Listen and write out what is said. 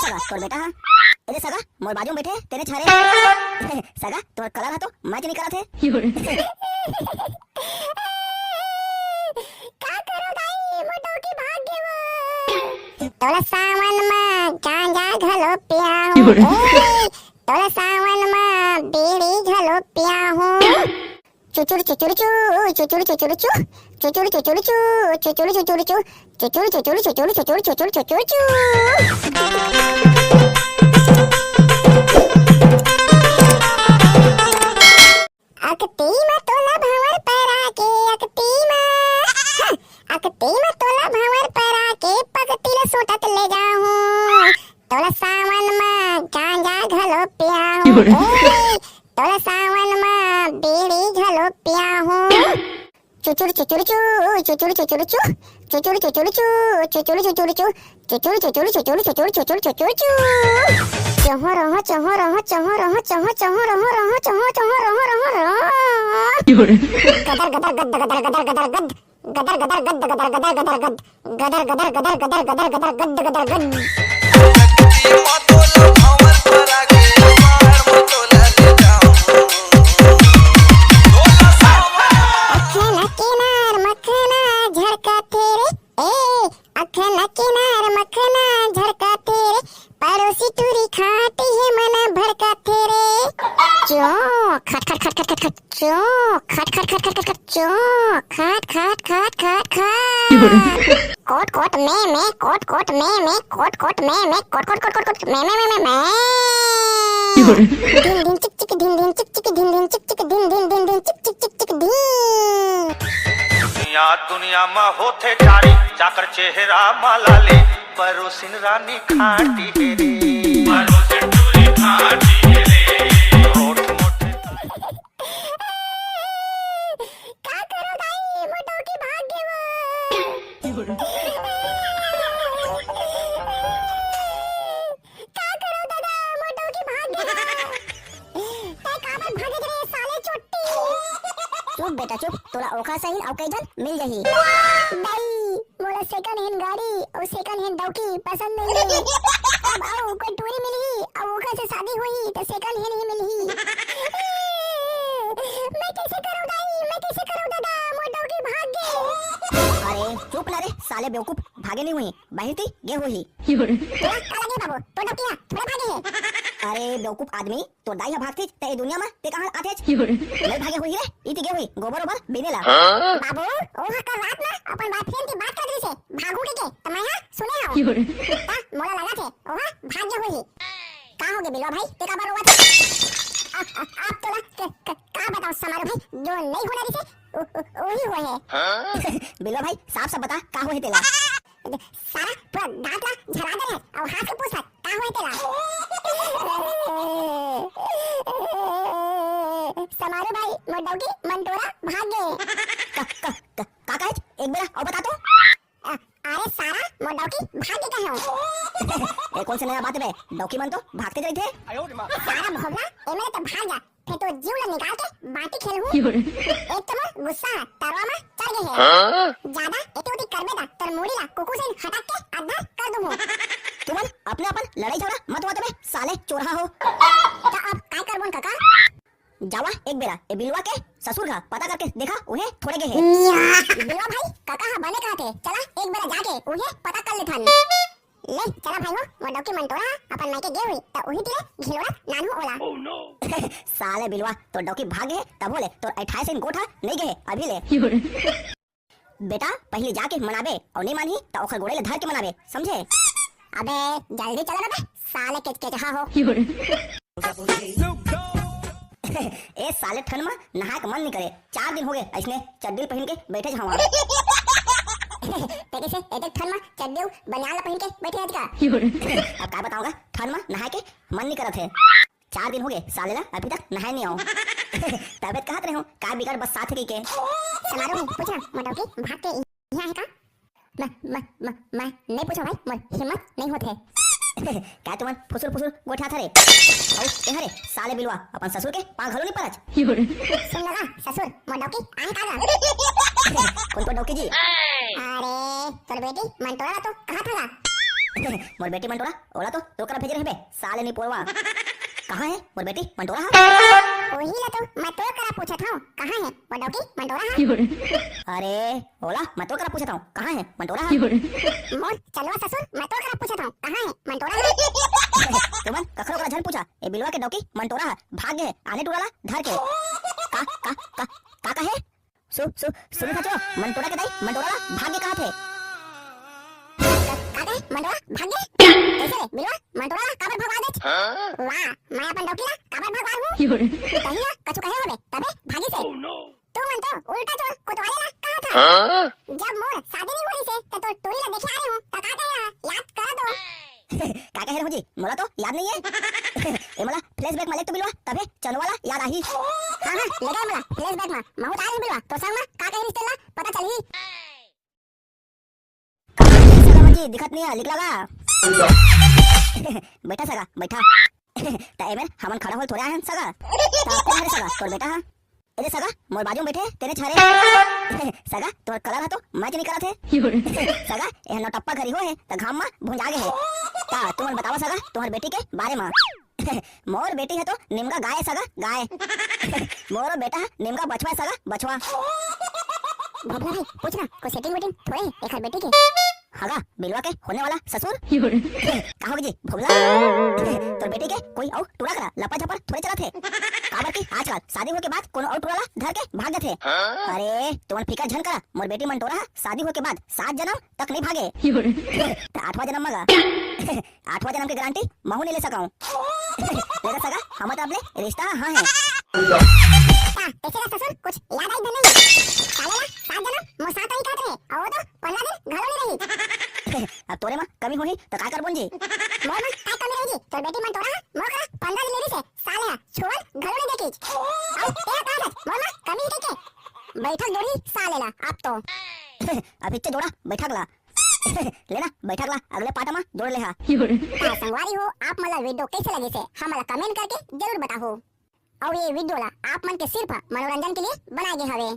सगा तोर बेटा हा एले सगा मोर बाजू में बैठे तेरे छारे सगा तोर कलर हा तो मैच नहीं करा थे का करो भाई मोटो की भाग्य वो तोला सावन में गांजा घलो पिया हूं तोला सावन में बीड़ी घलो पिया हूं चुचुर चुचुर चू चुचुर चुचुर चू चुचुर चुचुर चू चुचुर चुचुर चू चुचुर चुचुर चुचुर चुचुर चुचुर चुचुर चू अकती में तोला भंवर परा के अकती में तोला भंवर परा के पगती ले सोटत ले जाऊं तोला सावन में गांजा घलो पिया हूं तोला सावन में बीड़ी घलो पिया हूं चुचुर चुचुर चू चुचुर चुचुर चू चुचुर चुचुर चू चुचुर चुचुर चू चुचुर चुचुर चुचुर चुचुर चुचुर चुचुर चू चहो रहो चहो रहो चहो रहो चहो चहो रहो रहो चहो चहो रहो रहो गदर गदर गद गदर गदर गदर गद गदर गदर गद गदर गदर गदर गद गदर गदर गदर गदर गदर गदर गद गदर गद मतोला भंवर परा के बाहर मतोला ले जाऊं तोला सावन अखना किनार मखना झड़का तेरे ए अखना किनार मखना झड़का तेरे पड़ोसी तुरी खाती है मना भड़का तेरे चो खट खट खट खट खट चो खट खट खट खट खट चो खट खट खट खट खट कोट कोट में कोट कोट में कोट कोट में कोट कोट कोट कोट में दिन दिन चिक चिक दिन दिन चिक चिक दिन दिन चिक चिक दिन दिन दिन दिन चिक चिक चिक चिक दिन दुनिया में होते चारी जाकर चेहरा मालाले परोसिन रानी खाटी हेरे परोसिन टूरी खाटी हेरे रोट मोटे का करो भाई मोटो की भाग्य वो का करो दादा मोटो की भाग्य ते काबर भागे रे साले चोट्टी चुप बेटा चुप तोला ओखा सही औ कई जन मिल जही भाई मोला सेकंड हैंड गाड़ी और सेकंड हैंड डौकी पसंद नहीं है अब आओ कोई टूरी मिली और ओखा से शादी हुई तो सेकंड हैंड ही मिली मैं कैसे करूं दाई मैं कैसे करूं दादा मोटो की भाग्य अरे चुप ना रे साले बेवकूफ भागे नहीं हुई बहिरती गे हुई क्या लगे बाबू तो डकिया थोड़ा भागे है अरे बेवकूफ आदमी तो दाई भागती ते दुनिया में ते कहां आते नहीं भागे हुई रे इती गे हुई गोबर ओबर बेनेला बाबू ओहा का रात में अपन बॉयफ्रेंड की बात कर रही से भागू के तो मैं हां सुने आओ मोला लगा थे ओहा भाग जा हुई का हो गए बिलवा भाई ते का बार हुआ था आप तो का बताओ समारो भाई जो नहीं होना रही से वही हुए है बिल्लो भाई साफ साफ बता का हुए तेला सारा पूरा दांत ला झरा दे है और हाथ से पूछ का हुए तेला समारो भाई मोडौकी मंटोरा भाग गए का का एक बार और बता तो अरे सारा मोडौकी भाग गए हो ए कौन से नया बात है बे डौकी मन तो भागते जाई थे सारा भोगला एमे तो भाग जा फिर तो जीव ला निकाल के बाटी खेल हूं एक तो मैं गुस्सा तरवा में चढ़ गए है ज्यादा एटोटी करबे दा तर मुड़ी ला कुकु से हटा के आधा कर दूं तुमन अपने अपन लड़ाई झगड़ा मत हुआ तुम्हें साले चोरहा हो तो अब काय करबन काका जावा एक बेरा ए बिलवा के ससुर का पता करके देखा उन्हें थोड़े के है बिलवा भाई काका हा बने कहते चला एक बेरा जाके उन्हें पता कर ले थान ले चला भाई हो मोडौकी मंटोरा अपन मायके गे हुई तो उही दिले घिलोड़ा नानू ओला साले बिलवा तो डौकी भागे तब बोले तो 28 दिन गोठा नहीं गए अभी ले बेटा पहले जाके मनाबे और नहीं मानी तो ओखर गोड़े ले धर के मनाबे समझे अबे जल्दी चला ना बे साले केचकेचा हो ए साले ठन में नहाए का मन नहीं करे 4 दिन हो गए ऐसने चड्डी पहन के बैठे जाऊं ते कैसे एक ठन में चड्डी बनियान पहन के बैठे आज का अब क्या बताऊंगा ठन में नहाए के मन नहीं करत है 4 दिन हो गए साले ला अभी तक नहाए नहीं आऊं तबियत कहत रहे हूं का बिगड़ बस साथ ही के समारोह में पूछना मोडौकी भाग के यहाँ है का मैं नहीं पूछा भाई मैं हिम्मत नहीं होते क्या तुमन फुसुर फुसुर गोठा था रे औ ए रे साले बिलवा अपन ससुर के पांव घलो नहीं परच सुन लगा ससुर मोडौकी आए का कौन तो डौकी जी अरे तोर बेटी मंटोरा तो कहा था मोर बेटी मंटोरा ओला तो करा भेज रहे बे साले नहीं पोरवा कहाँ है मोर बेटी मंटोरा वही ला तो मैं तो करा पूछत हूँ कहाँ है वो डॉकी मंटोरा अरे ओला मैं तो करा पूछता हूँ कहाँ है मंटोरा मोर चलवा ससुर मैं तो करा पूछत हूँ कहाँ है मंटोरा तुमन कखरो करा झन पूछा ए बिलवा के डॉकी मंटोरा भाग गए आने टुराला धर के का है सुन सचो मंटोरा के दाई मंटोरा भाग गए कहाँ थे काका मंटोरा भाग गए कैसे रे बिलवा मंटोरा काबर भगवा दे वाह मैं अपन डॉकी ला काबर भगवा हूँ कहिया कछु कहे होबे तबे भागी से तू मन तो उल्टा चोर कोतवाले ला कहा था जब मोर शादी नहीं हुई से तो टोरी ला देखे आ रहे हूँ तो का याद कर दो का कहे मुझे मोला तो याद नहीं है ए मोला फ्लैशबैक मालिक तो बिलवा तबे चलो वाला याद आई हां लगा मला फ्लैशबैक में बहुत आ रही बिलवा तो संग में का कहे रिश्ते ला पता चली मुझे दिखत नहीं है लिख लगा बैठा सगा बैठा ताए में हमन खड़ा होल थोड़ा है सगा ता कौन है सगा तोर बेटा हां एले सगा मोर बाजू में बैठे तेरे छारे सगा तोर कलर है तो मैच नहीं करा थे सगा ए न टप्पा घरी हो है त घाम में भुंजा गए है ता तुमन बतावा सगा तुम्हार बेटी के बारे में मोर बेटी है तो निमगा गाय सगा गाय मोर बेटा निमगा बछवा सगा बछवा भगला भाई पूछना को सेटिंग वेटिंग थोड़े एक बेटी के हगा बिलवा के होने वाला ससुर कहा जी भोगला तोर बेटी के कोई और टूरा करा लपा झपड़ थोड़े चला थे काबर की आजकल शादी हो के बाद कोनो और टूराला धर के भाग जाते अरे तुमन फिकर झन करा मोर बेटी मंटोरा शादी हो के बाद 7 जन्म तक नहीं भागे तो 8वां जन्म मगा 8वां जन्म की गारंटी महू नहीं ले सकाऊं लेगा सगा हम तो अपने रिश्ता हां है कैसे ससुर कुछ याद आई नहीं सालेला 7 जन्म मो 7 ही काट रहे और तो 15 दिन घर में रही अब तोरे में कमी होही तो का कर बोंजी मोर में काय कमी रही तो बेटी मंटोरा मोर करा 15 दिन लेरी से सालेला छोड़ घर में देखी और तेरा कागज मोर में कमी के बैठक जोड़ी सालेला अब तो अब इच्चे जोड़ा बैठक ला लेना बैठक ला अगले पार्ट में जोड़ ले हा संगवारी हो आप मला वीडियो कैसे लगे से हमला कमेंट करके जरूर बताओ और ये वीडियो ला आप मन के सिर्फ मनोरंजन के लिए बनाए गए हवे।